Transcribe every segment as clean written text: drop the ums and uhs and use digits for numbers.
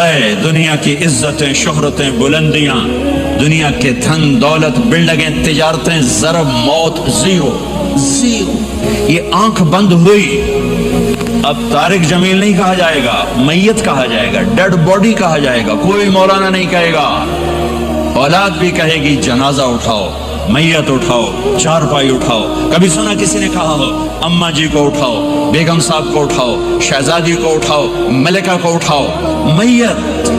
ہے دنیا کی عزتیں، شہرتیں، بلندیاں، دنیا کے دھن دولت، بلڈنگیں، تجارتیں، ضرب، موت، زیرو زیرو. یہ آنکھ بند ہوئی، اب طارق جمیل نہیں کہا جائے گا، میت کہا جائے گا، ڈیڈ باڈی کہا جائے گا. کوئی مولانا نہیں کہے گا. اولاد بھی کہے گی جنازہ اٹھاؤ، میت اٹھاؤ، چارپائی اٹھاؤ. کبھی سنا کسی نے کہا ہو اماں جی کو اٹھاؤ، بیگم صاحب کو اٹھاؤ، شہزادی کو اٹھاؤ، ملکہ کو اٹھاؤ؟ میت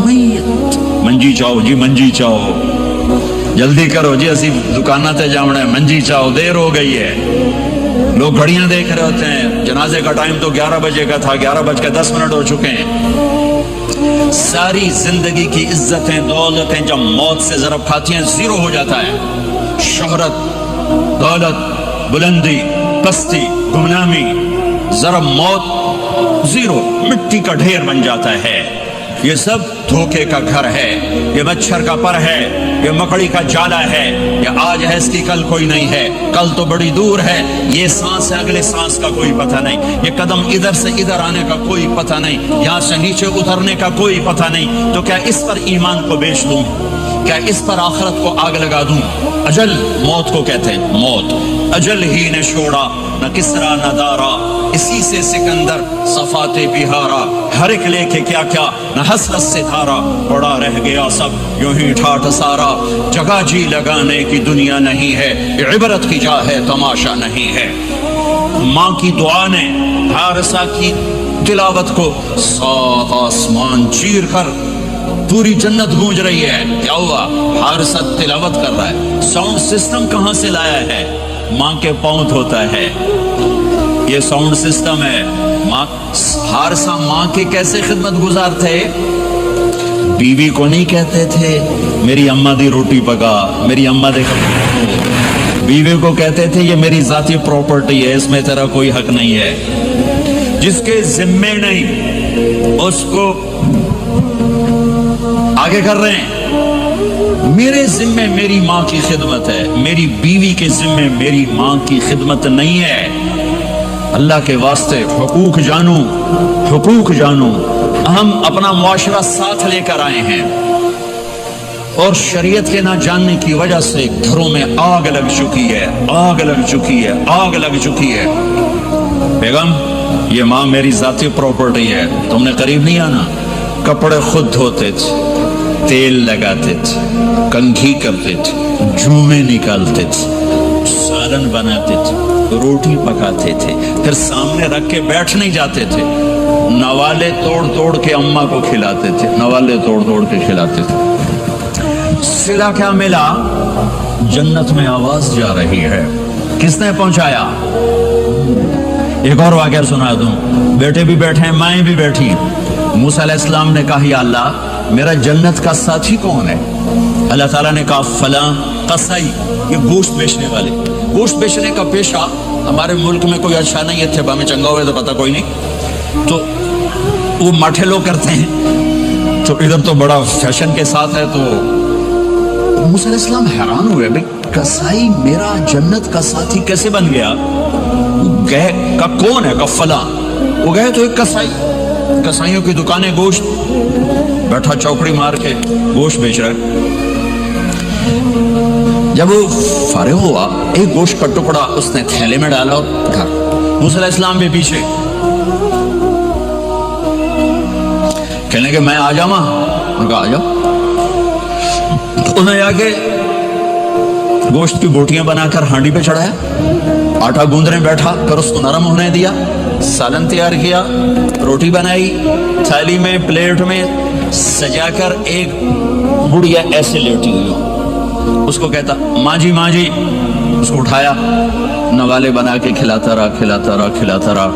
میت. منجی چاہو جی، منجی چاہو، جلدی کرو جی، اسی دکانہ تے جاؤنا ہے، منجی چاہو، دیر ہو گئی ہے. لوگ گھڑیاں دیکھ رہے ہوتے ہیں، جنازے کا ٹائم تو 11 بجے کا تھا، 11:10 ہو چکے ہیں. ساری زندگی کی عزتیں دولتیں جب موت سے ضرب کھاتی ہیں زیرو ہو جاتا ہے. شہرت، دولت، بلندی، پستی، گمنامی، ضرب موت زیرو، مٹی کا ڈھیر بن جاتا ہے. یہ سب دھوکے کا گھر ہے، یہ مچھر کا پر ہے، یہ مکڑی کا جالا ہے. یہ آج ہے اس کی کل کوئی نہیں ہے، کل تو بڑی دور ہے. یہ سانس ہے، اگلے سانس کا کوئی پتہ نہیں. یہ قدم ادھر سے ادھر آنے کا کوئی پتہ نہیں، یہاں سے نیچے اترنے کا کوئی پتہ نہیں. تو کیا اس پر ایمان کو بیچ دوں؟ کیا اس پر آخرت کو آگ لگا دوں؟ اجل موت کو کہتے ہیں، موت. اجل ہی نے چھوڑا نہ کسرا نہ دارا، اسی سے سکندر صفات بہارا. ہر ایک لے کے کیا کیا نہ حسرت سے دھارا، بڑا رہ گیا سب یوں ہی ٹھاٹھ سارا. جگہ جی لگانے کی دنیا نہیں ہے، یہ عبرت کی جا ہے، تماشا نہیں ہے. ماں کی دعا نے حارثہ کی تلاوت کو 7 آسمان چیر کر پوری جنت گونج رہی ہے. کیا ہوا؟ حارثہ تلاوت کر رہا ہے. ساؤنڈ سسٹم کہاں سے لایا ہے؟ ماں کے پاؤں دھوتا ہے، یہ ساؤنڈ سسٹم ہے. حارثہ ماں کے کیسے خدمت گزار تھے؟ بیوی کو نہیں کہتے تھے میری اماں دی روٹی پکا، میری اماں دے. بیوی کو کہتے تھے یہ میری ذاتی پراپرٹی ہے، اس میں تیرا کوئی حق نہیں ہے. جس کے ذمے نہیں اس کو آگے کر رہے ہیں. میرے ذمے میری ماں کی خدمت ہے، میری بیوی کے ذمے میری ماں کی خدمت نہیں ہے. اللہ کے واسطے حقوق جانو، حقوق جانو. ہم اپنا معاشرہ ساتھ لے کر آئے ہیں اور شریعت کے نہ جاننے کی وجہ سے گھروں میں آگ لگ چکی ہے، آگ لگ چکی ہے، آگ لگ چکی ہے. بیگم یہ ماں میری ذاتی پراپرٹی ہے، تم نے قریب نہیں آنا. کپڑے خود دھوتے تھے، تیل لگاتے تھے، کنگھی کرتے تھے، جومے نکالتے تھے، سالن بناتے تھے، روٹی پکاتے تھے، پھر سامنے رکھ کے بیٹھ نہیں جاتے تھے. نوالے توڑ توڑ کے اماں کو کھلاتے تھے، نوالے توڑ توڑ کے کھلاتے تھے. صدا کیا ملا؟ جنت میں آواز جا رہی ہے. کس نے پہنچایا؟ ایک اور واقعہ سنا دوں. بیٹے بھی بیٹھے ہیں، مائیں بھی بیٹھی. موسیٰ علیہ السلام نے کہا یا اللہ میرا جنت کا ساتھی کون ہے؟ اللہ تعالیٰ نے کہا فلاں قصائی، یہ گوشت بیچنے والے. گوشت بیچنے کا پیشہ ہمارے ملک میں کوئی اچھا نہیں ہے، تھے با میں چنگا ہوئے تو پتہ کوئی نہیں، تو وہ ماٹھے لوگ کرتے ہیں، تو ادھر تو بڑا فیشن کے ساتھ ہے. تو موسیٰ علیہ السلام حیران ہوئے، بھئی قصائی میرا جنت کا ساتھی کیسے بن گیا؟ گئے کا کون ہے؟ کا فلاں. وہ گئے تو ایک قصائی، قصائیوں کی دکانیں، گوشت، بیٹھا چوکڑی مار کے گوشت بیچ رہا ہے. جب وہ فارغ ہوا ایک گوشت کا ٹکڑا اس نے تھیلے میں ڈالا اور گھر. موسیٰ علیہ السلام بھی پیچھے. کہنے کہ میں آ جاؤں؟ ان کا آ جاؤ. انہیں آگے گوشت کی بوٹیاں بنا کر ہانڈی پہ چڑھایا، آٹا گوندنے بیٹھا کر اس کو نرم ہونے دیا، سالن تیار کیا، روٹی بنائی، تھالی میں پلیٹ میں سجا کر ایک بڑھیا ایسے لیٹی ہوئی. اس کو کہتا ماں جی ماں جی. اس کو اٹھایا، نوالے بنا کے کھلاتا رہا کھلاتا رہا کھلاتا رہا.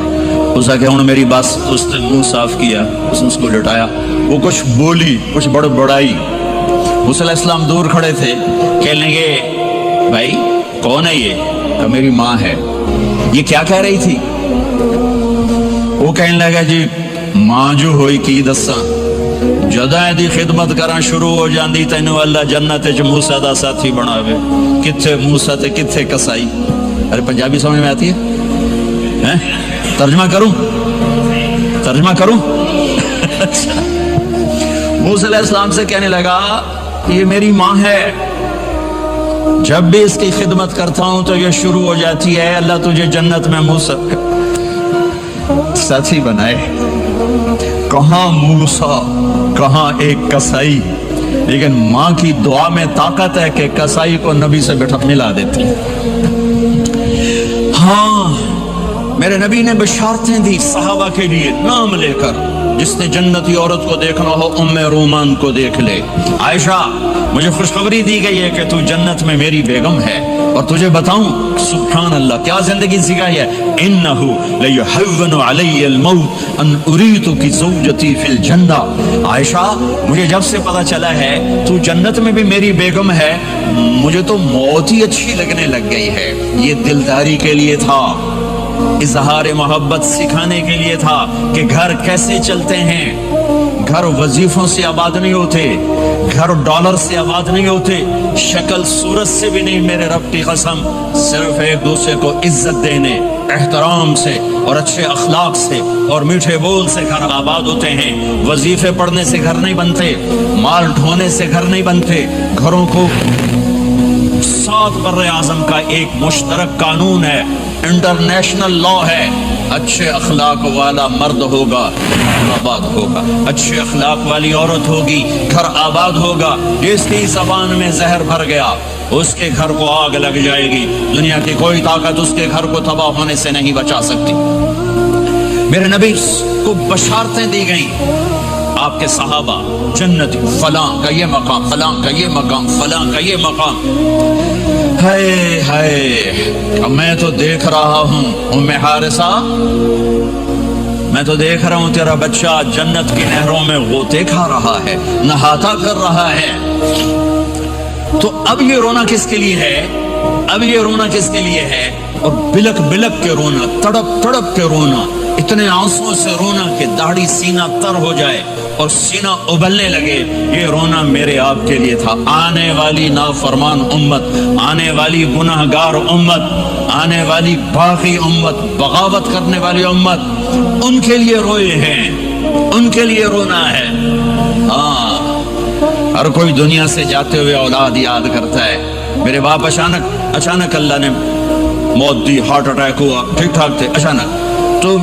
اس کا کہ انہوں نے میری بات، اس نے منہ صاف کیا، اس نے اس کو لٹایا. وہ کچھ بولی، کچھ بڑبڑائی. موسیٰ علیہ السلام دور کھڑے تھے، کہنے لگے بھائی کون ہے یہ؟ کہ میری ماں ہے. یہ کیا کہہ رہی تھی؟ وہ کہنے لگا جی ماں جو ہوئی کی دساں، جداں دی خدمت کرنا شروع ہو جاندی تینوں اللہ جنت وچ موسیٰ دا ساتھی بناوے. کتھے موسیٰ تے کتھے قصائی. ارے پنجابی سمجھ میں آتی ہے؟ ترجمہ کروں؟ ترجمہ کروں؟ موسیٰ علیہ السلام سے کہنے لگا یہ میری ماں ہے، جب بھی اس کی خدمت کرتا ہوں تو یہ شروع ہو جاتی ہے اللہ تجھے جنت میں موسیٰ ساتھی بنائے۔ کہاں موسیٰ، کہاں ایک کسائی، لیکن ماں کی دعا میں طاقت ہے کہ کسائی کو نبی سے بٹھا ملا دیتی۔ ہاں میرے نبی نے بشارتیں دی صحابہ کے لیے نام لے کر، جس نے جنتی عورت کو دیکھنا ہو ام رومان کو دیکھ لے۔ عائشہ مجھے خوشخبری دی گئی ہے کہ تو جنت میں میری بیگم ہے، اور تجھے بتاؤں سبحان اللہ کیا زندگی سکھائی ہے، انہ لیحون علی الموت ان اریتک زوجتی فی الجنہ۔ عائشہ مجھے جب سے پتا چلا ہے تو جنت میں بھی میری بیگم ہے، مجھے تو موت ہی اچھی لگنے لگ گئی ہے۔ یہ دلداری کے لیے تھا، اظہار محبت سکھانے کے لیے تھا کہ گھر کیسے چلتے ہیں۔ گھر وظیفوں سے آباد نہیں ہوتے، گھر ڈالر سے آباد نہیں ہوتے، شکل صورت سے بھی نہیں، میرے رب کی قسم، صرف ایک دوسرے کو عزت دینے، احترام سے اور اچھے اخلاق سے اور میٹھے بول سے گھر آباد ہوتے ہیں۔ وظیفے پڑھنے سے گھر نہیں بنتے، مال ڈھونے سے گھر نہیں بنتے۔ گھروں کو 7 بر اعظم کا ایک مشترک قانون ہے، انٹرنیشنل لا ہے، اچھے اخلاق والا مرد ہوگا آباد ہوگا، اچھے اخلاق والی عورت ہوگی گھر آباد ہوگا۔ جس کی زبان میں زہر بھر گیا اس کے گھر کو آگ لگ جائے گی، دنیا کی کوئی طاقت اس کے گھر کو تباہ ہونے سے نہیں بچا سکتی۔ میرے نبی کو بشارتیں دی گئیں، آپ کے صحابہ جنت، فلاں کا یہ مقام، فلاں کا یہ مقام، فلاں کا یہ مقام۔ ہائے ہائے، میں تو دیکھ رہا ہوں ام حارثہ، میں تو دیکھ رہا ہوں تیرا بچہ جنت کی نہروں میں غوطے کھا رہا ہے، نہاتا کر رہا ہے۔ تو اب یہ رونا کس کے لیے ہے؟ اب یہ رونا کس کے لیے ہے؟ اور بلک بلک کے رونا، تڑپ تڑپ کے رونا، اتنے آنسوں سے رونا کہ داڑھی سینہ تر ہو جائے اور سینہ ابلنے لگے۔ یہ رونا میرے آپ کے لیے تھا۔ آنے والی نافرمان امت، آنے والی گناہگار امت، آنے والی باغی امت، بغاوت کرنے والی امت، ان کے لیے روئے ہیں، ان کے لیے رونا ہے۔ ہاں ہر کوئی دنیا سے جاتے ہوئے اولاد یاد کرتا ہے، میرے باپ اچانک اللہ نے موت دی، ہارٹ اٹیک ہوا، ٹھیک ٹھاک تھے، اچانک۔ تو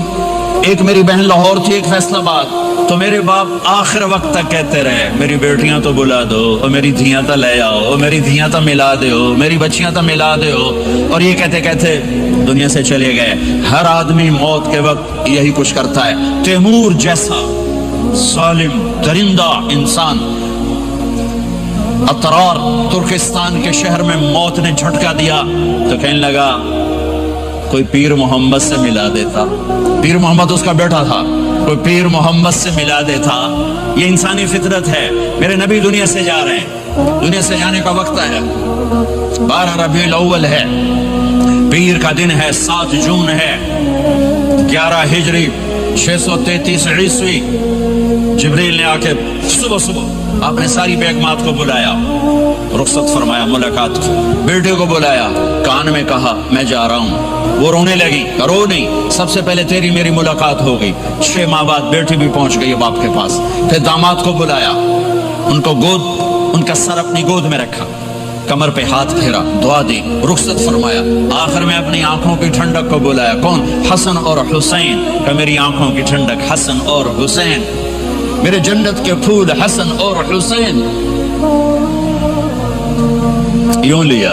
ایک میری بہن لاہور تھی، ایک فیصل آباد، تو میرے باپ آخر وقت تک کہتے رہے میری بیٹیاں تو بلا دو، اور میری دھیاں تو لے آؤ، اور میری دھیاں تو ملا دو، میری بچیاں تو ملا دو، اور یہ کہتے کہتے دنیا سے چلے گئے۔ ہر آدمی موت کے وقت یہی کچھ کرتا ہے۔ تیمور جیسا ظالم درندہ انسان اطرار ترکستان کے شہر میں موت نے جھٹکا دیا تو کہنے لگا کوئی پیر محمد سے ملا دیتا، پیر محمد اس کا بیٹا تھا، کوئی پیر محمد سے ملا دیتا۔ یہ انسانی فطرت ہے۔ میرے نبی دنیا سے جا رہے ہیں، دنیا سے جانے کا وقت ہے، 12 ربیع الاول ہے، پیر کا دن ہے، 7 جون ہے، 11 ہجری 633 عیسوی۔ جبریل نے آ کے صبح آپ نے ساری بیگمات کو بلایا، رخصت فرمایا، ملاقات کی، بیٹے کو بلایا، کان میں کہا میں جا رہا ہوں۔ وہ رونے لگی، رو نہیں، سب سے پہلے تیری میری ملاقات ہو گئی۔ 6 ماہ بعد بیٹی بھی پہنچ گئی باپ کے پاس۔ پھر داماد کو بلایا، ان کو ان کا سر اپنی گود میں رکھا، کمر پہ ہاتھ پھیرا، دعا دی، رخصت فرمایا۔ آخر میں اپنی آنکھوں کی ٹھنڈک کو بلایا، کون؟ حسن اور حسین، کہ میری آنکھوں کی ٹھنڈک حسن اور حسین، میرے جنت کے پھول حسن اور حسین۔ یوں لیا،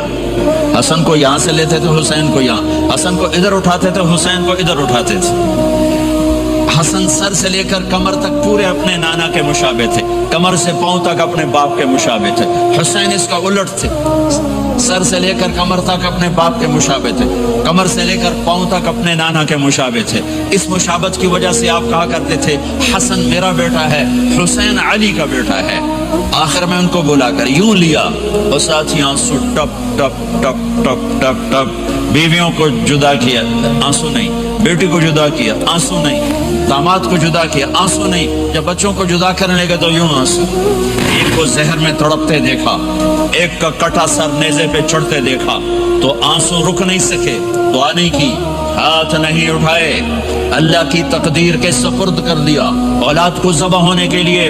حسن کو یہاں سے لیتے تھے، حسین کو یہاں، حسن کو ادھر اٹھاتے تھے، حسین کو ادھر اٹھاتے تھے۔ حسن سر سے لے کر کمر تک پورے اپنے نانا کے مشابہ تھے، کمر سے پاؤں تک اپنے باپ کے مشابہ تھے۔ حسین اس کا الٹ تھے، سر سے لے کر کمر تک اپنے باپ کے مشابہ تھے، کمر سے لے کر پاؤں تک اپنے نانا کے مشابہ تھے۔ اس مشابہت کی وجہ سے آپ کہا کرتے تھے حسن میرا بیٹا ہے، حسین علی کا بیٹا ہے۔ آخر میں ان کو بلا کر یوں لیا، اور ساتھ ہی آنسو ٹپ ٹپ ٹپ ٹپ ٹپ ٹپ۔ بیویوں کو جدا کیا، آنسو نہیں، بیٹی کو جدا کیا، آنسو نہیں، داماد کو جدا کیا، آنسو نہیں، جب بچوں کو جدا کرنے لگے تو یوں آنسو۔ ایک کو زہر میں تڑپتے دیکھا، ایک کا کٹا سر نیزے پہ چڑھتے دیکھا تو آنسو رک نہیں سکے، دعا نہیں کی، ہاتھ نہیں اٹھائے، اللہ کی تقدیر کے سپرد کر دیا۔ اولاد کو ذبح ہونے کے لیے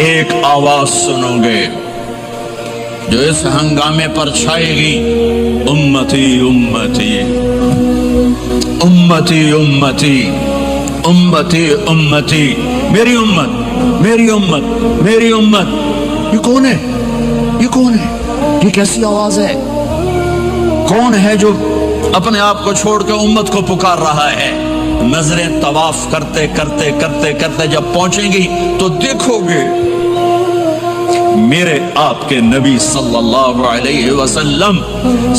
ایک آواز سنوگے جو اس ہنگامے پر چھائے گی، امتی امتی امتی امتی امتی امتی، میری امت میری امت میری امت۔ یہ کون ہے؟ یہ کون ہے؟ یہ کیسی آواز ہے؟ کون ہے جو اپنے آپ کو چھوڑ کے امت کو پکار رہا ہے؟ نظریں طواف کرتے کرتے کرتے کرتے جب پہنچیں گی تو دیکھو گے میرے آپ کے نبی صلی اللہ علیہ وسلم،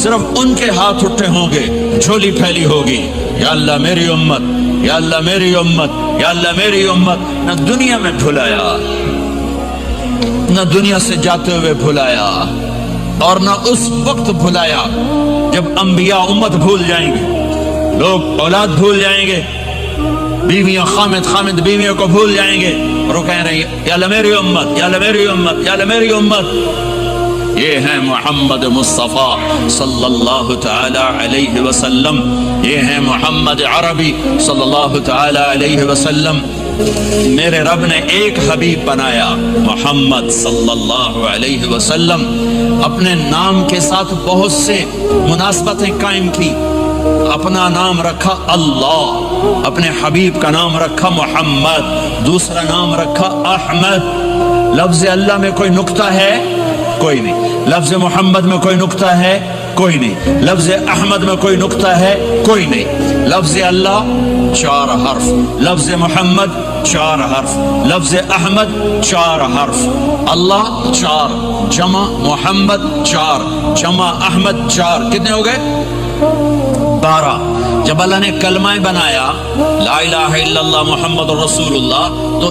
صرف ان کے ہاتھ اٹھے ہوں گے، جھولی پھیلی ہوگی، یا اللہ میری امت، یا اللہ میری امت، یا اللہ میری امت۔ نہ دنیا میں بھلایا، نہ دنیا سے جاتے ہوئے بھلایا، اور نہ اس وقت بھلایا جب انبیاء امت بھول جائیں گے، لوگ اولاد بھول جائیں گے، بیویاں خامد بیویوں کو بھول جائیں گے، اور وہ کہہ رہے ہیں یا اللہ میری امت، یا اللہ میری امت، یا اللہ میری امت۔ یہ ہے محمد مصطفیٰ صلی اللہ تعالی علیہ وسلم، یہ ہے محمد عربی صلی اللہ تعالی علیہ وسلم۔ میرے رب نے ایک حبیب بنایا، محمد صلی اللہ علیہ وسلم۔ اپنے نام کے ساتھ بہت سے مناسبتیں قائم کی، اپنا نام رکھا اللہ، اپنے حبیب کا نام رکھا محمد، دوسرا نام رکھا احمد۔ لفظ اللہ میں کوئی نکتہ ہے؟ کوئی نہیں۔ لفظ محمد میں کوئی نکتہ ہے؟ کوئی نہیں۔ لفظ احمد میں کوئی نکتہ ہے؟ کوئی نہیں۔ لفظ اللہ 4 حرف، لفظ محمد 4 حرف، لفظ احمد 4 حرف، اللہ 4، جمع محمد 4، جمع احمد 4، کتنے ہو گئے؟ 12۔ جب اللہ نے کلمہ بنایا لا الہ الا اللہ محمد رسول اللہ، تو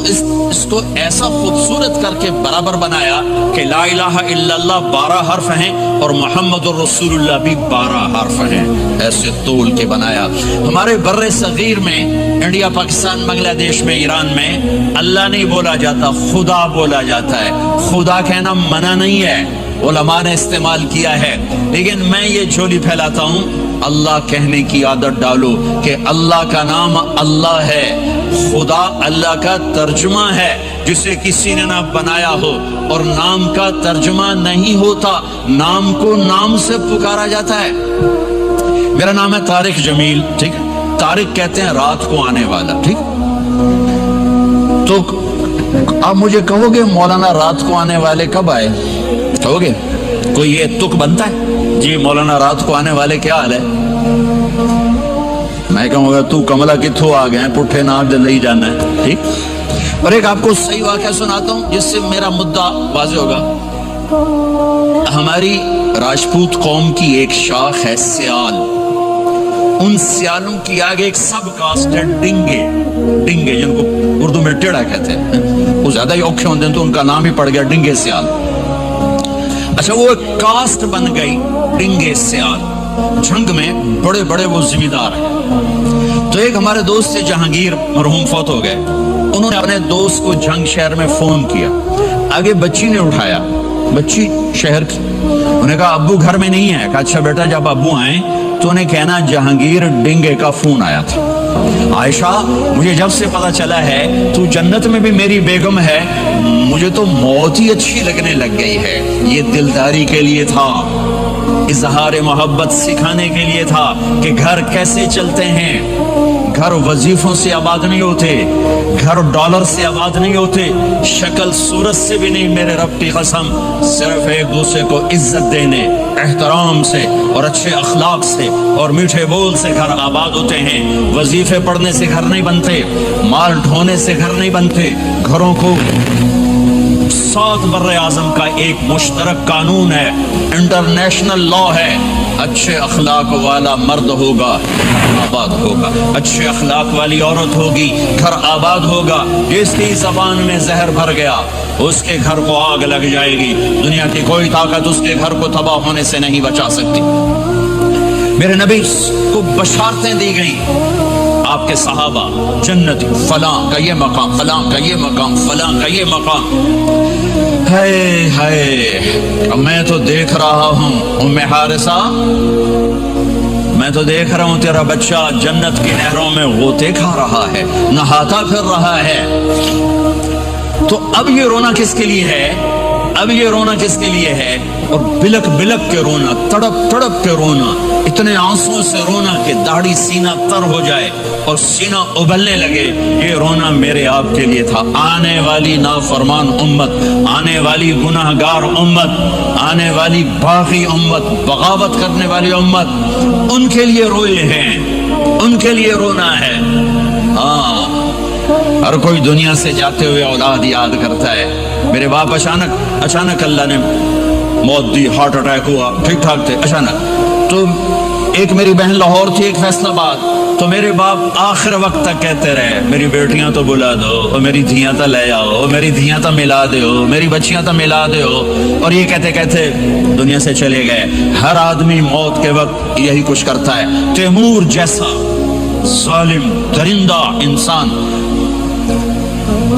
اس کو ایسا خوبصورت کر کے برابر بنایا کہ لا الہ الا اللہ 12 حرف ہیں اور محمد رسول اللہ بھی 12 حرف ہیں، ایسے تول کے بنایا۔ ہمارے بر صغیر میں، انڈیا، پاکستان، بنگلہ دیش میں، ایران میں اللہ نہیں بولا جاتا، خدا بولا جاتا ہے۔ خدا کہنا منع نہیں ہے، علماء نے استعمال کیا ہے، لیکن میں یہ جھولی پھیلاتا ہوں، اللہ کہنے کی عادت ڈالو کہ اللہ کا نام اللہ ہے، خدا اللہ کا ترجمہ ہے جسے کسی نے نہ بنایا ہو، اور نام کا ترجمہ نہیں ہوتا، نام کو نام سے پکارا جاتا ہے۔ میرا نام ہے طارق جمیل، ٹھیک ہے؟ طارق کہتے ہیں رات کو آنے والا، ٹھیک؟ تو آپ مجھے کہو گے مولانا رات کو آنے والے کب آئے؟ کہو گے کوئی یہ تک بنتا ہے جی مولانا رات کو آنے والے کیا حال ہے؟ میں کہوں گا تو کملا کتھوں آ گئے، پٹھے نام جلدی جانا ہے، ٹھیک؟ اور ایک آپ کو صحیح واقعہ سناتا ہوں جس سے میرا مدعا واضح ہوگا۔ ہماری راجپوت قوم کی ایک شاخ ہے سیال، ان سیالوں کی آگے ایک سب کاسٹ ہے ڈنگے، ڈنگے جن کو اردو میں ٹیڑا کہتے ہیں، وہ زیادہ ہی اوکھے ہوتے ہیں تو ان کا نام ہی پڑ گیا ڈنگے سیال۔ اچھا، وہ ایک کاسٹ بن گئی ڈنگے سیال، جنگ میں بڑے بڑے وہ ذمہ دار ہیں۔ تو ایک ہمارے دوست سے جہانگیر مرحوم فوت ہو گئے، انہوں نے اپنے دوست کو جنگ شہر میں فون کیا، آگے بچی نے اٹھایا، بچی شہر کی، انہوں نے کہا ابو گھر میں نہیں ہے، کہا اچھا بیٹا جب ابو آئیں تو انہیں کہنا جہانگیر ڈنگے کا فون آیا تھا۔ عائشہ مجھے جب سے پتا چلا ہے تو جنت میں بھی میری بیگم ہے، مجھے تو موت ہی اچھی لگنے لگ گئی ہے۔ یہ دلداری کے لیے تھا، اظہار محبت سکھانے کے لیے تھا کہ گھر کیسے چلتے ہیں۔ گھر وظیفوں سے آباد نہیں ہوتے، گھر ڈالر سے آباد نہیں ہوتے، شکل صورت سے بھی نہیں، میرے رب کی قسم، صرف ایک دوسرے کو عزت دینے، احترام سے اور اچھے اخلاق سے اور میٹھے بول سے گھر آباد ہوتے ہیں۔ وظیفے پڑھنے سے گھر نہیں بنتے، مال ڈھونے سے گھر نہیں بنتے۔ گھروں کو 7 بر اعظم کا ایک مشترک قانون ہے، انٹرنیشنل لا ہے، اچھے اخلاق والا مرد ہوگا آباد ہوگا، اچھے اخلاق والی عورت ہوگی گھر آباد ہوگا۔ جس کی زبان میں زہر بھر گیا اس کے گھر کو آگ لگ جائے گی، دنیا کی کوئی طاقت اس کے گھر کو تباہ ہونے سے نہیں بچا سکتی۔ میرے نبی کو بشارتیں دی گئیں، آپ کے صحابہ جنتی، فلاں کا یہ مقام، فلاں کا یہ مقام، فلاں کا یہ مقام۔ ہائے ہائے، میں تو دیکھ رہا ہوں ام حارثہ، میں تو دیکھ رہا ہوں تیرا بچہ جنت کی نہروں میں غوطے کھا رہا ہے، نہاتا پھر رہا ہے۔ تو اب یہ رونا کس کے لیے ہے؟ اب یہ رونا کس کے لیے ہے؟ اور بلک بلک کے رونا، تڑپ تڑپ کے رونا، اتنے آنسوں سے رونا کہ داڑھی سینہ تر ہو جائے اور سینہ ابلنے لگے، یہ رونا میرے آپ کے لیے تھا۔ آنے والی نافرمان امت، آنے والی گناہگار امت، آنے والی باغی امت، بغاوت کرنے والی امت، ان کے لیے روئے ہیں، ان کے لیے رونا ہے۔ ہاں، ہر کوئی دنیا سے جاتے ہوئے اولاد یاد کرتا ہے۔ میرے باپ اچانک اللہ نے موت دی، ہارٹ اٹیک ہوا، ٹھیک ٹھاک تھے، اچانک۔ تو ایک میری بہن لاہور تھی، ایک فیصل آباد، تو میرے باپ آخر وقت تک کہتے رہے میری بیٹیاں تو بلا دو، اور میری دھیاں تو لے آؤ، میری دھیاں تو ملا دو، میری بچیاں تو ملا دو، اور یہ کہتے کہتے دنیا سے چلے گئے۔ ہر آدمی موت کے وقت یہی کچھ کرتا ہے۔ تیمور جیسا ظالم درندہ انسان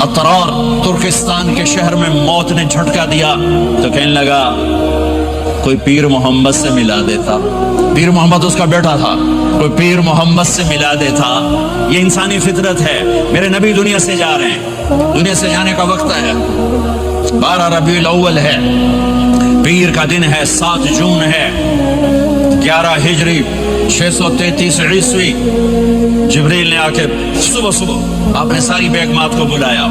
اطرار ترکستان کے شہر میں موت نے جھٹکا دیا تو کہنے لگا کوئی پیر محمد سے ملا دیتا۔ پیر محمد اس کا بیٹا تھا، کوئی پیر محمد سے ملا دیتا۔ یہ انسانی فطرت ہے۔ میرے نبی دنیا سے جا رہے ہیں، دنیا سے جانے کا وقت ہے، 12 ربیع الاول ہے، پیر کا دن ہے، 7 جون ہے، 11 ہجری 633 عیسوی۔ جبریل نے آ کے صبح آپ نے ساری بیگمات کو بلایا،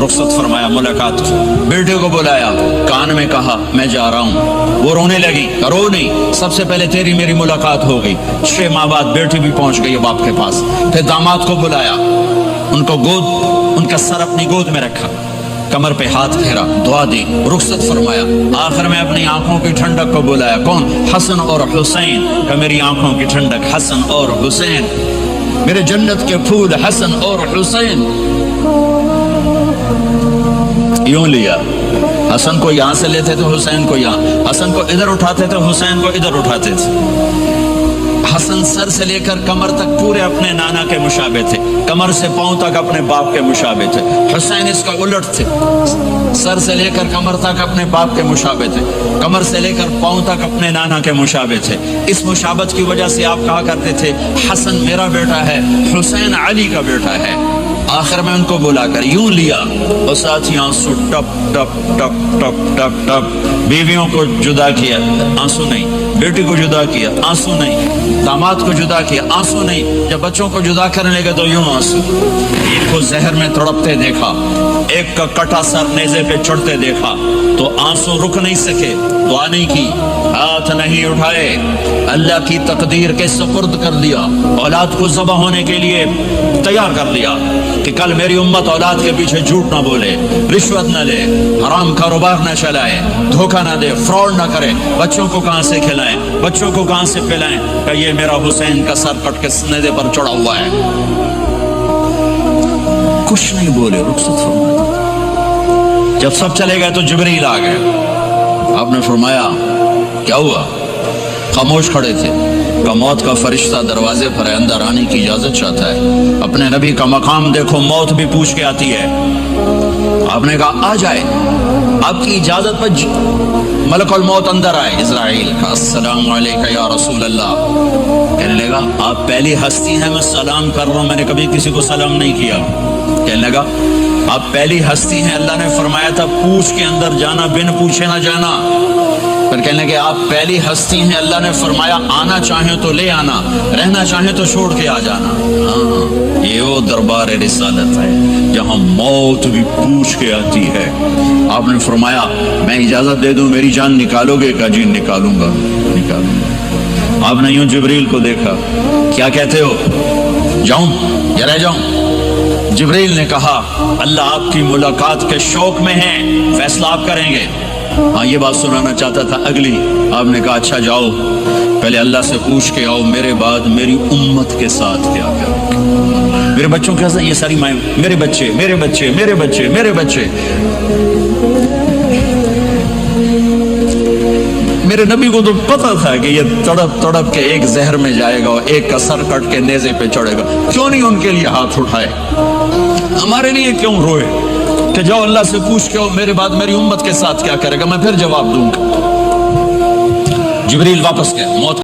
رخصت فرمایا، ملاقات کی، بیٹے کو بلایا، کان میں کہا میں جا رہا ہوں۔ وہ رونے لگی، رو نہیں، سب سے پہلے تیری میری ملاقات ہو گئی۔ 6 ماہ بعد بیٹی بھی پہنچ گئی باپ کے پاس۔ پھر داماد کو بلایا، ان کو ان کا سر اپنی گود میں رکھا، کمر پہ ہاتھ پھیرا، دعا دی، رخصت فرمایا۔ آخر میں اپنی آنکھوں کی ٹھنڈک کو بلایا، کون؟ حسن اور حسین، کہ میری آنکھوں کی ٹھنڈک حسن اور حسین، میرے جنت کے پھول حسن اور حسین۔ یوں لیا، حسن کو یہاں سے لیتے تھے، حسین کو یہاں، حسن کو ادھر اٹھاتے تھے، حسین کو ادھر اٹھاتے تھے۔ حسن سر سے لے کر کمر تک پورے اپنے نانا کے مشابہ تھے، کمر سے پاؤں تک اپنے باپ کے مشابہ تھے۔ حسین اس کا الٹ تھے، سر سے لے کر کمر تک اپنے باپ کے مشابہ تھے، کمر سے لے کر پاؤں تک اپنے نانا کے مشابہ تھے۔ اس مشابہت کی وجہ سے آپ کہا کرتے تھے حسن میرا بیٹا ہے، حسین علی کا بیٹا ہے۔ آخر میں ان کو بلا کر یوں لیا، اور ساتھ ہی آنسو ٹپ ٹپ ٹپ ٹپ ٹپ ٹپ۔ بیویوں کو جدا کیا، آنسو نہیں، بیٹی کو جدا کیا، آنسو نہیں، داماد کو جدا کیا، آنسو نہیں، جب بچوں کو جدا کرنے لگے تو یوں آنسو۔ ایک کو زہر میں تڑپتے دیکھا، ایک کا کٹا سر نیزے پہ چڑھتے دیکھا تو آنسو رک نہیں سکے، دعا نہیں کی، ہاتھ نہیں اٹھائے، اللہ کی تقدیر کے سپرد کر دیا، اولاد کو ذبح ہونے کے لیے تیار کر لیا کہ کل میری امت اولاد کے پیچھے جھوٹ نہ بولے، رشوت نہ لے، حرام کاروبار نہ چلائے، دھوکہ نہ دے، فراڈ نہ کرے، بچوں کو کہاں سے کھلائیں، بچوں کو کہاں سے پلائیں، کہ یہ میرا حسین کا سر کٹ کے نیزے پر چڑھا ہوا ہے۔ کچھ نہیں بولے، رخصت فرمایا۔ جب سب چلے گئے تو جبریل آ گئے، آپ نے فرمایا کیا ہوا؟ خاموش کھڑے تھے، کہ موت کا فرشتہ دروازے پر ہے، اندر آنے کی اجازت چاہتا ہے۔ اپنے نبی کا مقام دیکھو، موت بھی پوچھ کے آتی ہے۔ آپ نے کہا آ جائے، آپ کی اجازت پر ملک الموت اندر آئے، اسرائیل کا السلام علیکہ یا رسول اللہ، کہنے لگا آپ پہلی ہستی ہیں، میں سلام کر رہا ہوں، میں نے کبھی کسی کو سلام نہیں کیا۔ کہنے لگا آپ پہلی ہستی ہیں، اللہ نے فرمایا تھا پوچھ کے اندر جانا، بن پوچھے نہ جانا۔ پھر کہنے لگے آپ پہلی ہستی ہیں، اللہ نے فرمایا آنا چاہیں تو لے آنا، رہنا چاہیں تو چھوڑ کے آ جانا۔ ہاں، یہ وہ دربار رسالت ہے جہاں موت بھی پوچھ کے آتی ہے۔ آپ نے فرمایا میں اجازت دے دوں میری جان نکالو گے؟ کا جی نکالوں گا، نکالوں گا۔ آپ نے یوں جبریل کو دیکھا، کیا کہتے ہو، جاؤں یا رہ جاؤں؟ جبریل نے کہا اللہ آپ کی ملاقات کے شوق میں ہے، فیصلہ آپ کریں گے۔ ہاں، یہ بات سنانا چاہتا تھا اگلی۔ آپ نے کہا اچھا جاؤ، پہلے اللہ سے پوچھ کے آؤ میرے بعد میری امت کے ساتھ کیا کرو، میرے بچوں کے ساتھ۔ یہ ساری مائیں، میرے بچے، میرے بچے، میرے بچے، میرے بچے۔ میرے نبی کو تو پتا تھا کہ یہ تڑپ تڑپ کے ایک زہر میں جائے گا اور ایک کا سر کٹ کے نیزے پہ چڑھے گا، کیوں نہیں ان کے لیے ہاتھ اٹھائے؟ ہمارے لیے کیوں روئے کہ جاؤ اللہ سے پوچھ کے میرے بعد میری امت کے ساتھ کیا کرے گا، میں پھر جواب دوں گا۔ جبریل واپس گئے، موت